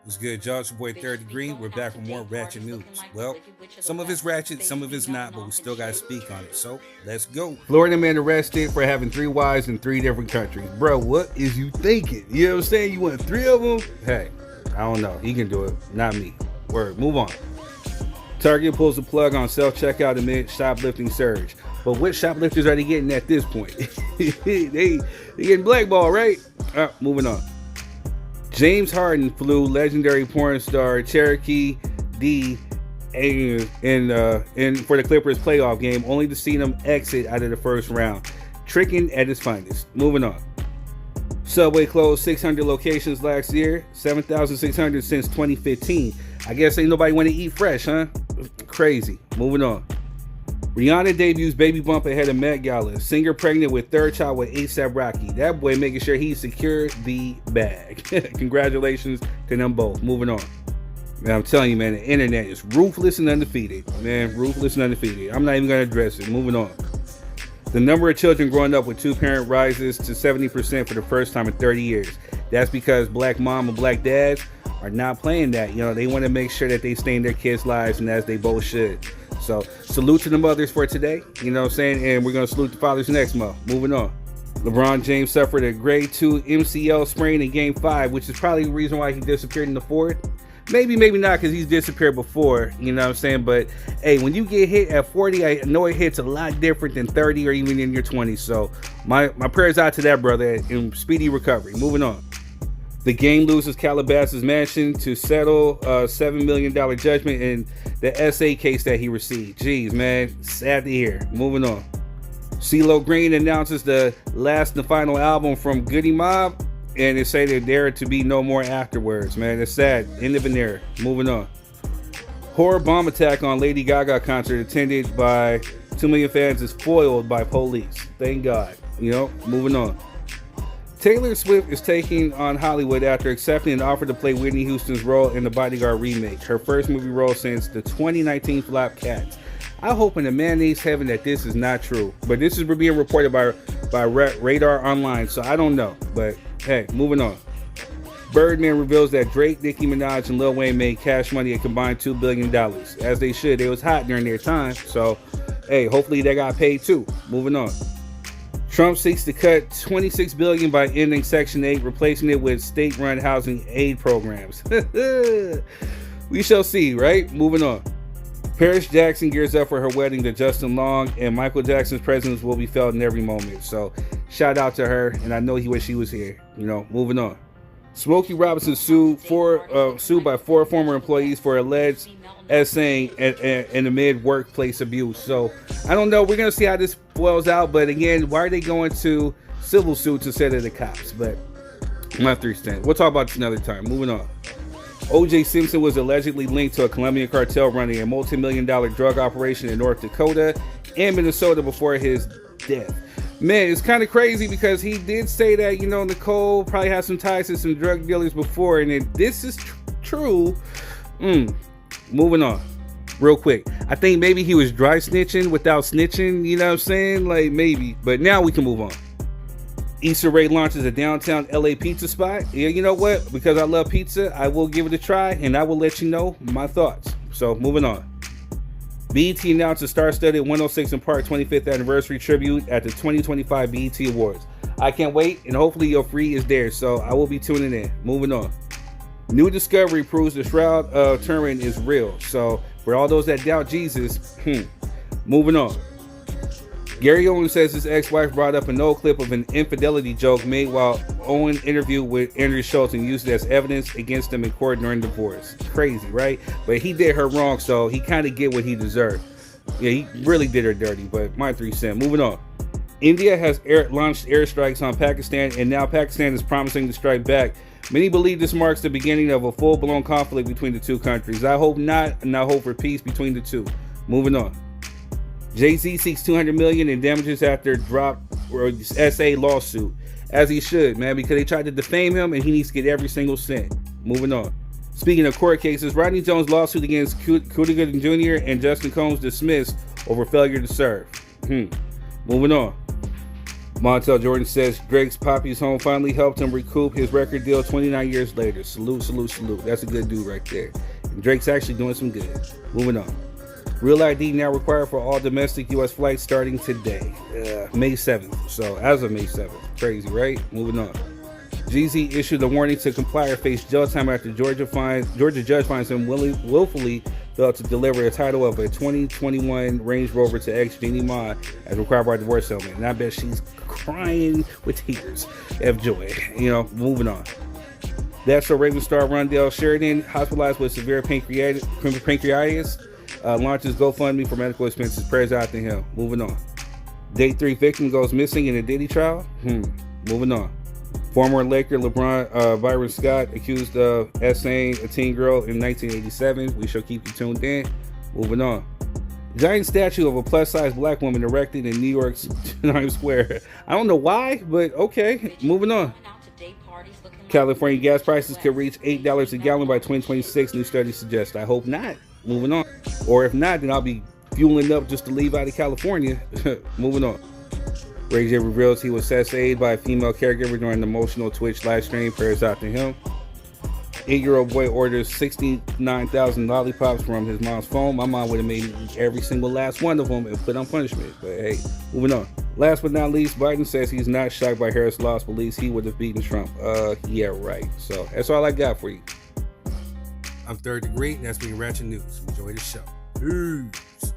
What's good, y'all? It's your boy Third Degree. We're back with more Ratchet News. Well, some of it's ratchet, some of it's not, but we still got to speak on it. So let's go. Florida man arrested for having 3 wives in 3 different countries. Bro, what is you thinking? You know what I'm saying? You want 3 of them? Hey, I don't know. He can do it, not me. Word. Move on. Target pulls the plug on self-checkout amid shoplifting surge. But what shoplifters are they getting at this point? they getting blackballed, right? Moving on. James Harden flew legendary porn star Cherokee D in for the Clippers playoff game, only to see them exit out of the first round. Tricking at its finest. Moving on. Subway closed 600 locations last year, 7,600 since 2015. I guess ain't nobody want to eat fresh, huh? Crazy. Moving on. Rihanna debuts baby bump ahead of Met Gala. Singer pregnant with 3rd child with A$AP Rocky. That boy making sure he secured the bag. Congratulations to them both. Moving on. Man, I'm telling you, man, the internet is ruthless and undefeated. Man, ruthless and undefeated. I'm not even going to address it. Moving on. The number of children growing up with 2-parent rises to 70% for the first time in 30 years. That's because black mom and black dads are not playing that. You know, they want to make sure that they stay in their kids' lives, and as they both should. So, salute to the mothers for today. You know what I'm saying? And we're going to salute the fathers next month. Moving on. LeBron James suffered a grade 2 MCL sprain in Game 5, which is probably the reason why he disappeared in the 4th. Maybe not, because he's disappeared before. You know what I'm saying? But, hey, when you get hit at 40, I know it hits a lot different than 30 or even in your 20s. So, my prayers out to that brother in speedy recovery. Moving on. The game loses Calabasas Mansion to settle a $7 million judgment in the SA case that he received. Jeez, man. Sad to hear. Moving on. CeeLo Green announces the last and final album from Goody Mob, and they say that there to be no more afterwards, man. It's sad. End of an era. Moving on. Horror bomb attack on Lady Gaga concert attended by 2 million fans is foiled by police. Thank God. You know, moving on. Taylor Swift is taking on Hollywood after accepting an offer to play Whitney Houston's role in the Bodyguard remake, her first movie role since the 2019 flop Cats. I hope in the mayonnaise heaven that this is not true, but this is being reported by Radar Online, so I don't know. But hey, moving on. Birdman reveals that Drake, Nicki Minaj, and Lil Wayne made Cash Money a combined $2 billion. As they should. It was hot during their time, so hey, hopefully they got paid too. Moving on. Trump seeks to cut $26 billion by ending Section 8, replacing it with state-run housing aid programs. We shall see, right? Moving on. Paris Jackson gears up for her wedding to Justin Long, and Michael Jackson's presence will be felt in every moment. So, shout out to her, and I know he wish she was here. You know, moving on. Smokey Robinson sued by 4 former employees for alleged essaying and amid workplace abuse. So I don't know. We're gonna see how this boils out. But again, why are they going to civil suits instead of the cops? But my 3 cents. We'll talk about this another time. Moving on. O.J. Simpson was allegedly linked to a Colombian cartel running a multi-million-dollar drug operation in North Dakota and Minnesota before his death. Man, it's kind of crazy because he did say that, you know, Nicole probably had some ties to some drug dealers before, and if this is true, moving on real quick. I think maybe he was dry snitching without snitching, you know what I'm saying? Like, maybe. But now we can move on. Issa Rae launches a downtown LA pizza spot. Yeah, you know what? Because I love pizza, I will give it a try, and I will let you know my thoughts. So, moving on. BET announced a star-studded 106 & Park 25th anniversary tribute at the 2025 BET Awards. I can't wait, and hopefully your free is there, so I will be tuning in. Moving on. New discovery proves the Shroud of Turin is real. So, for all those that doubt Jesus, moving on. Gary Owen says his ex-wife brought up an old clip of an infidelity joke made while Owen interviewed with Andrew Schultz and used it as evidence against him in court during divorce. Crazy, right? But he did her wrong, so he kind of get what he deserved. Yeah, he really did her dirty, but my 3 cents. Moving on. India has launched airstrikes on Pakistan, and now Pakistan is promising to strike back. Many believe this marks the beginning of a full-blown conflict between the 2 countries. I hope not, and I hope for peace between the 2. Moving on. Jay-Z seeks $200 million in damages after drop or SA lawsuit, as he should, man, because they tried to defame him, and he needs to get every single cent. Moving on. Speaking of court cases, Rodney Jones' lawsuit against Cuda Jr. and Justin Combs dismissed over failure to serve. Moving on. Montel Jordan says Drake's Poppy's Home finally helped him recoup his record deal 29 years later. Salute, salute, salute. That's a good dude right there. And Drake's actually doing some good. Moving on. Real ID now required for all domestic U.S. flights starting today, May 7th. So as of May 7th. Crazy, right? Moving on. Jeezy issued a warning to comply or face jail time after Georgia judge finds him willfully failed to deliver the title of a 2021 Range Rover to ex-Jeannie Ma as required by a divorce settlement. And I bet she's crying with tears of joy. Moving on. That's a Raven star Rondell Sheridan, hospitalized with severe pancreatitis, launches GoFundMe for medical expenses. Prayers out to him. Moving on. Day 3 victim goes missing in a Diddy trial. Moving on. Former Laker LeBron Byron Scott accused of essaying a teen girl in 1987. We shall keep you tuned in. Moving on. Giant statue of a plus-size black woman erected in New York's Times Square. I don't know why, but okay. Moving on. California gas prices could reach $8 a gallon by 2026, new studies suggest. I hope not. Moving on. Or if not, then I'll be fueling up just to leave out of California. Moving on. Ray J reveals he was SSA'd by a female caregiver during an emotional Twitch live stream. Prayers out to him. 8-year-old boy orders 69,000 lollipops from his mom's phone. My mom would have made me eat every single last one of them and put on punishment. But hey, moving on. Last but not least, Biden says he's not shocked by Harris' loss. Believes he would have beaten Trump. Yeah, right. So that's all I got for you. I'm Third Degree. That's been Ratchet Newz. Enjoy the show. Peace.